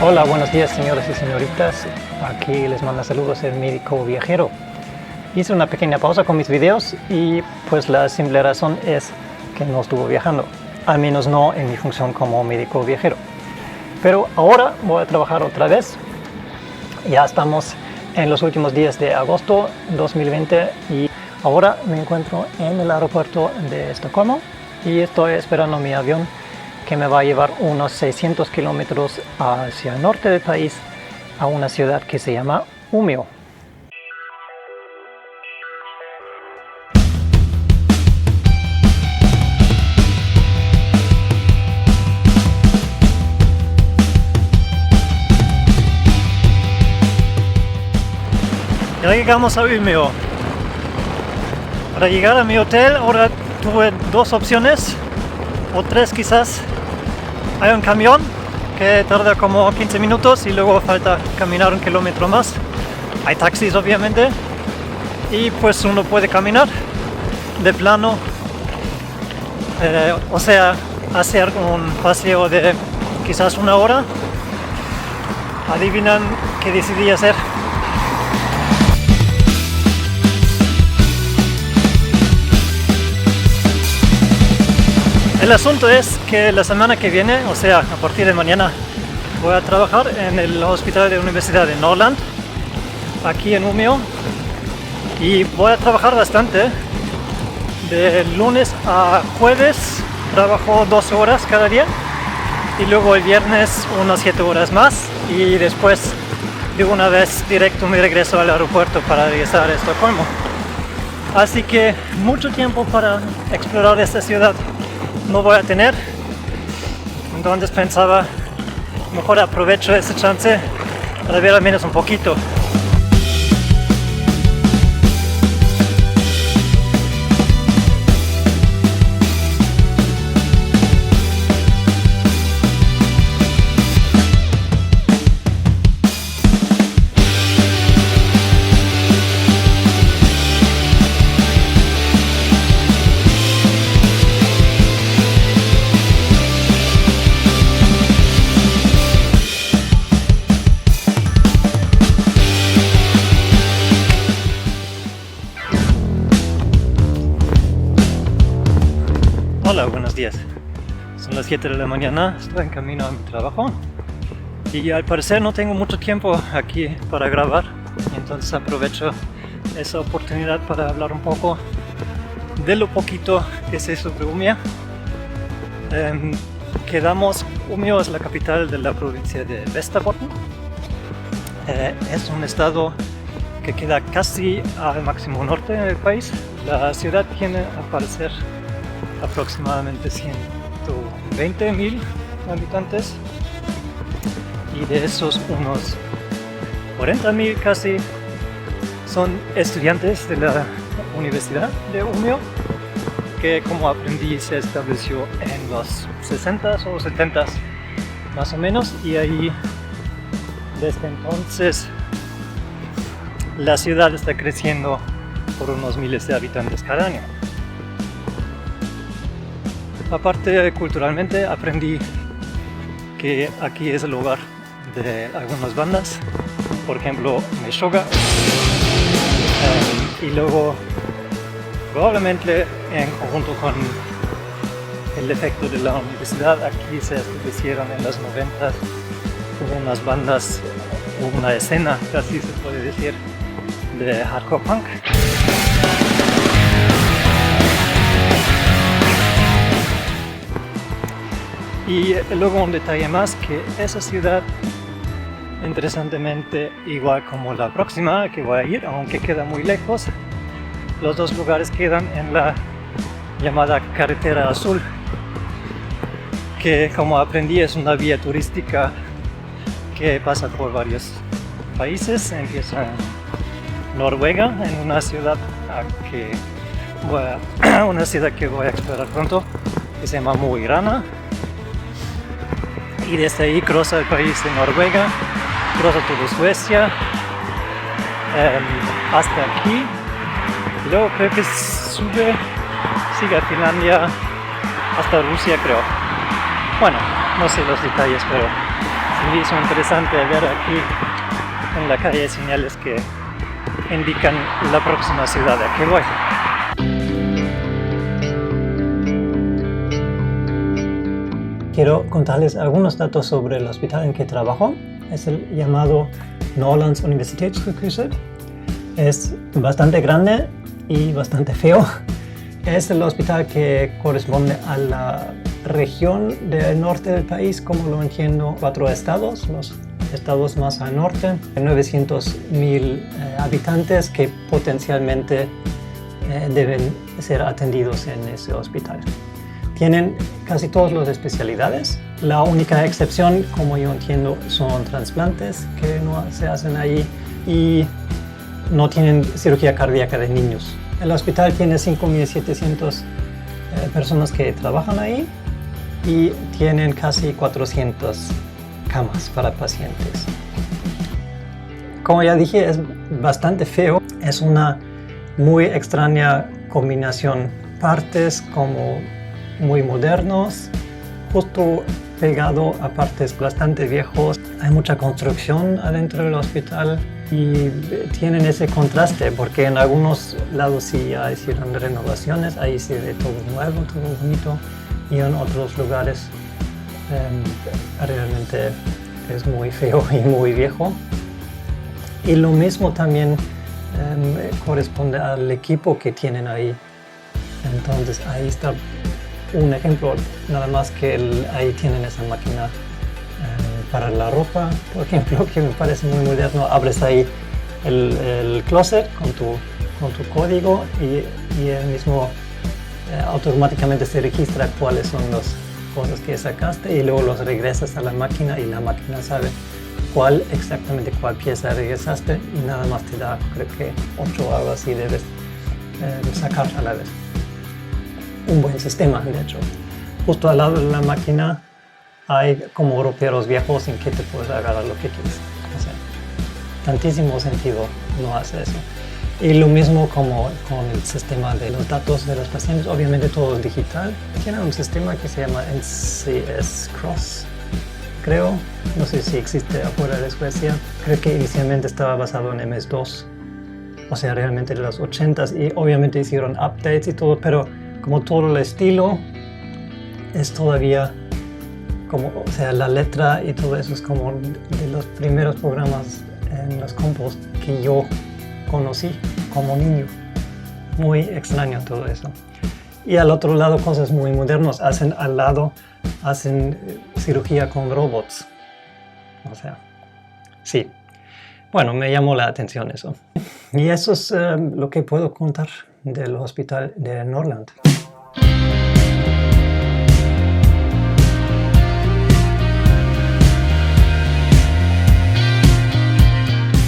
Hola, buenos días señoras y señoritas. Aquí les manda saludos el médico viajero. Hice una pequeña pausa con mis videos y pues la simple razón es que no estuve viajando, al menos no en mi función como médico viajero. Pero ahora voy a trabajar otra vez. Ya estamos en los últimos días de agosto 2020 y ahora me encuentro en el aeropuerto de Estocolmo y estoy esperando mi avión que me va a llevar unos 600 kilómetros hacia el norte del país a una ciudad que se llama Umeå. Ya llegamos a Umeå. Para llegar a mi hotel ahora tuve dos opciones, o tres quizás. Hay un camión que tarda como 15 minutos y luego falta caminar 1 kilómetro más. Hay taxis obviamente y pues uno puede caminar de plano, o sea, hacer un paseo de quizás 1 hora. Adivinan qué decidí hacer. El asunto es que la semana que viene, o sea, a partir de mañana, voy a trabajar en el hospital de la Universidad de Norrland, aquí en Umeå, y voy a trabajar bastante. De lunes a jueves trabajo 12 horas cada día, y luego el viernes unas 7 horas más, y después de una vez directo me regreso al aeropuerto para regresar a Estocolmo. Así que mucho tiempo para explorar esta ciudad no voy a tener, entonces pensaba mejor aprovecho esa chance para ver al menos un poquito. Hola, buenos días. Son las 7 de la mañana, estoy en camino a mi trabajo y al parecer no tengo mucho tiempo aquí para grabar, entonces aprovecho esa oportunidad para hablar un poco de lo poquito que sé sobre Umeå. Umeå es la capital de la provincia de Västerbotten. Es un estado que queda casi al máximo norte del país. La ciudad tiene al parecer aproximadamente 120.000 habitantes y de esos unos 40.000 casi son estudiantes de la Universidad de Umeå, que como aprendí se estableció en los 60s o 70s más o menos, y ahí desde entonces la ciudad está creciendo por unos miles de habitantes cada año. Aparte, culturalmente aprendí que aquí es el hogar de algunas bandas, por ejemplo Meshuggah, y luego probablemente en conjunto con el efecto de la universidad aquí se establecieron en los 90 unas bandas, una escena casi se puede decir de hardcore punk. Y luego un detalle más, que esa ciudad, interesantemente, igual como la próxima que voy a ir, aunque queda muy lejos, los dos lugares quedan en la llamada Carretera Azul, que como aprendí es una vía turística que pasa por varios países. Empieza en Noruega, en una ciudad que voy a explorar pronto, que se llama Mo i Rana. Y desde ahí cruza el país de Noruega, cruza toda Suecia, hasta aquí, y luego creo que sigue a Finlandia, hasta Rusia creo. Bueno, no sé los detalles, pero se me hizo interesante ver aquí en la calle señales que indican la próxima ciudad a que voy. Quiero contarles algunos datos sobre el hospital en que trabajo. Es el llamado Norrlands Universitetssjukhuset. Es bastante grande y bastante feo. Es el hospital que corresponde a la región del norte del país, como lo entiendo, 4 estados, los estados más al norte, 900.000 habitantes que potencialmente deben ser atendidos en ese hospital. Tienen casi todas las especialidades. La única excepción, como yo entiendo, son trasplantes que no se hacen ahí y no tienen cirugía cardíaca de niños. El hospital tiene 5.700 personas que trabajan ahí y tienen casi 400 camas para pacientes. Como ya dije, es bastante feo. Es una muy extraña combinación. Partes como muy modernos, justo pegado a partes bastante viejos. Hay mucha construcción adentro del hospital y tienen ese contraste porque en algunos lados sí ya hicieron renovaciones, ahí se ve todo nuevo, todo bonito, y en otros lugares realmente es muy feo y muy viejo. Y lo mismo también corresponde al equipo que tienen ahí. Entonces ahí está un ejemplo, nada más que ahí tienen esa máquina para la ropa, por ejemplo, que me parece muy moderno. Abres ahí el closet con tu código y el mismo automáticamente se registra cuáles son las cosas que sacaste y luego los regresas a la máquina y la máquina sabe exactamente cuál pieza regresaste y nada más te da, creo que 8 o algo así debes sacar a la vez. Un buen sistema, de hecho. Justo al lado de la máquina hay como roperos viejos en que te puedes agarrar lo que quieres. O sea, tantísimo sentido no hace eso. Y lo mismo como con el sistema de los datos de los pacientes, obviamente todo es digital. Tiene un sistema que se llama NCS Cross, creo. No sé si existe afuera de Suecia. Creo que inicialmente estaba basado en MS2, o sea, realmente de los 80s, y obviamente hicieron updates y todo, pero como todo el estilo es todavía como, o sea, la letra y todo eso es como de los primeros programas en los compos que yo conocí como niño. Muy extraño todo eso. Y al otro lado cosas muy modernas. Hacen cirugía con robots. O sea, sí. Bueno, me llamó la atención eso. Y eso es lo que puedo contar del hospital de Norrland.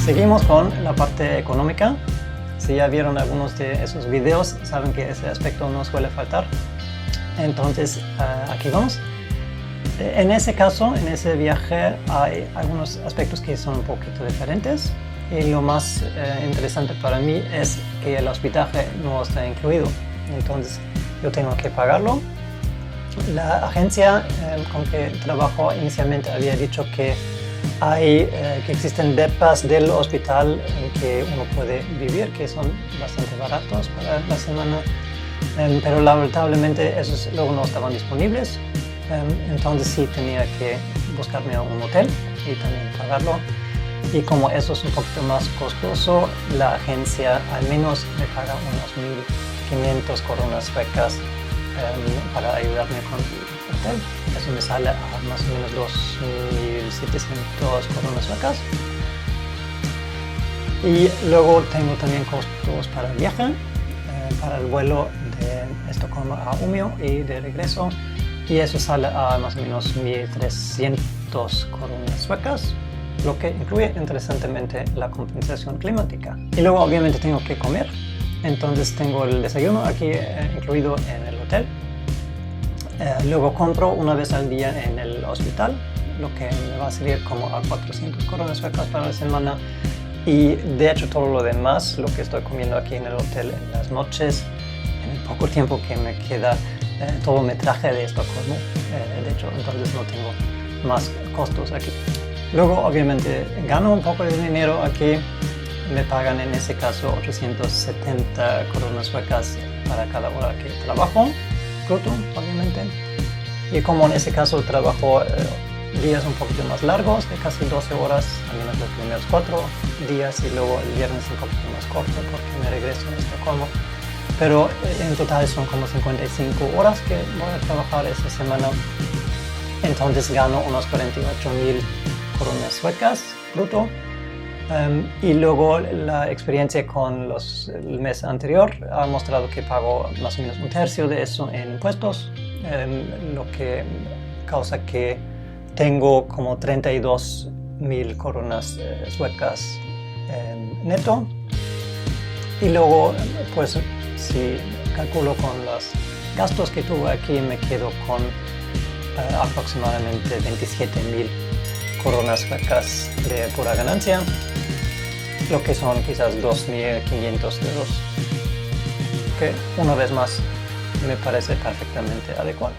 Seguimos con la parte económica. Si ya vieron algunos de esos videos, saben que ese aspecto no suele faltar. Entonces, aquí vamos. En ese caso, en ese viaje, hay algunos aspectos que son un poquito diferentes. Y lo más interesante para mí es que el hospedaje no está incluido. Entonces, yo tengo que pagarlo. La agencia con que trabajo inicialmente había dicho que que existen depas del hospital en que uno puede vivir, que son bastante baratos para la semana, pero lamentablemente esos luego no estaban disponibles, entonces sí tenía que buscarme un hotel y también pagarlo. Y como eso es un poquito más costoso, la agencia al menos me paga unos 1.500 coronas suecas para ayudarme con el hotel. Eso me sale a más o menos 2.700 coronas suecas. Y luego tengo también costos para el viaje, para el vuelo de Estocolmo a Umeå y de regreso. Y eso sale a más o menos 1.300 coronas suecas, lo que incluye interesantemente la compensación climática. Y luego obviamente tengo que comer. Entonces tengo el desayuno aquí incluido en el hotel. Luego compro una vez al día en el hospital, lo que me va a salir como a 400 coronas suecas para la semana. Y de hecho todo lo demás, lo que estoy comiendo aquí en el hotel en las noches, en el poco tiempo que me queda, todo me traje de Estocolmo. De hecho, entonces no tengo más costos aquí. Luego, obviamente, gano un poco de dinero aquí. Me pagan en ese caso 870 coronas suecas para cada hora que trabajo, bruto, obviamente. Y como en ese caso trabajo días un poquito más largos, de casi 12 horas, al menos los primeros 4 días, y luego el viernes un poquito más corto porque me regreso a Estocolmo. Pero en total son como 55 horas que voy a trabajar esta semana. Entonces gano unos 48.000 coronas suecas bruto. Y luego la experiencia con el mes anterior ha mostrado que pago más o menos un tercio de eso en impuestos, lo que causa que tengo como 32.000 coronas suecas neto. Y luego, pues, si calculo con los gastos que tuve aquí, me quedo con aproximadamente 27.000 coronas suecas de pura ganancia, lo que son quizás 2.500 euros, que una vez más me parece perfectamente adecuado.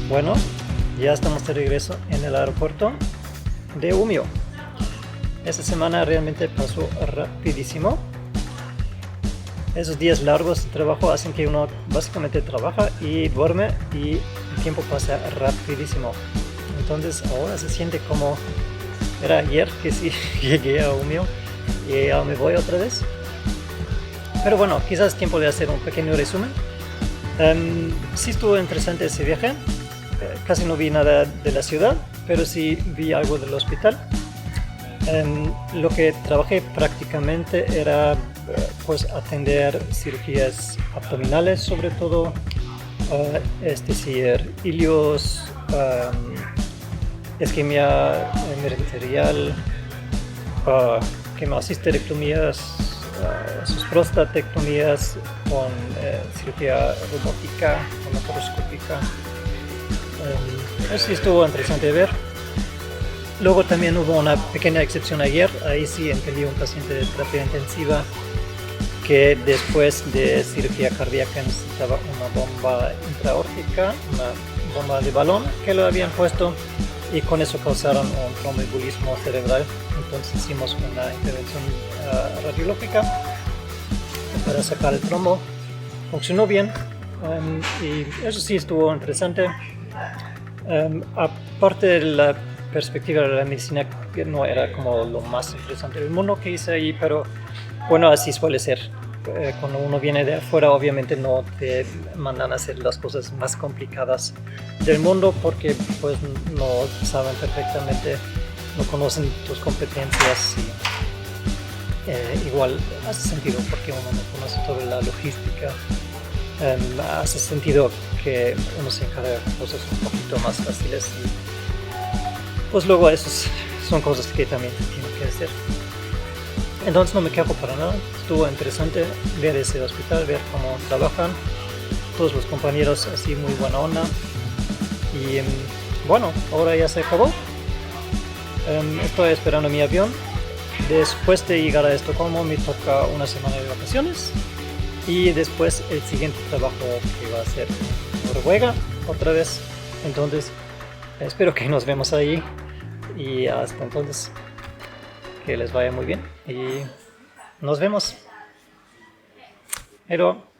Bueno, ya estamos de regreso en el aeropuerto de Umeå. Esta semana realmente pasó rapidísimo. Esos días largos de trabajo hacen que uno básicamente trabaja y duerme y el tiempo pasa rapidísimo. Entonces ahora se siente como era ayer que sí llegué a Umeå y ya me voy otra vez. Pero bueno, quizás es tiempo de hacer un pequeño resumen. Sí estuvo interesante ese viaje. Casi no vi nada de la ciudad, pero sí vi algo del hospital. Lo que trabajé prácticamente era pues atender cirugías abdominales, sobre todo, es decir, ilios, isquemia mesenterial, ¿qué más? Histerectomías, sus prostatectomías con cirugía robótica o laparoscópica. Eso sí estuvo interesante de ver. Luego también hubo una pequeña excepción ayer. Ahí sí entendí un paciente de terapia intensiva que después de cirugía cardíaca necesitaba una bomba intraórtica, una bomba de balón que lo habían puesto, y con eso causaron un tromboembolismo cerebral. Entonces hicimos una intervención radiológica para sacar el trombo. Funcionó bien y eso sí estuvo interesante. Aparte de la perspectiva de la medicina, que no era como lo más interesante del mundo que hice ahí, pero bueno, así suele ser. Cuando uno viene de afuera, obviamente no te mandan a hacer las cosas más complicadas del mundo porque pues no saben perfectamente, no conocen tus competencias y igual hace sentido porque uno no conoce toda la logística. Hace sentido que uno se encarga de cosas un poquito más fáciles y pues luego esas son cosas que también se tienen que hacer. Entonces no me quejo para nada. Estuvo interesante ver ese hospital, ver cómo trabajan todos los compañeros, así muy buena onda. Y bueno, ahora ya se acabó. Estoy esperando mi avión. Después de llegar a Estocolmo me toca una semana de vacaciones y después el siguiente trabajo que va a ser en Noruega otra vez. Entonces espero que nos vemos ahí y hasta entonces que les vaya muy bien y nos vemos. Hej då!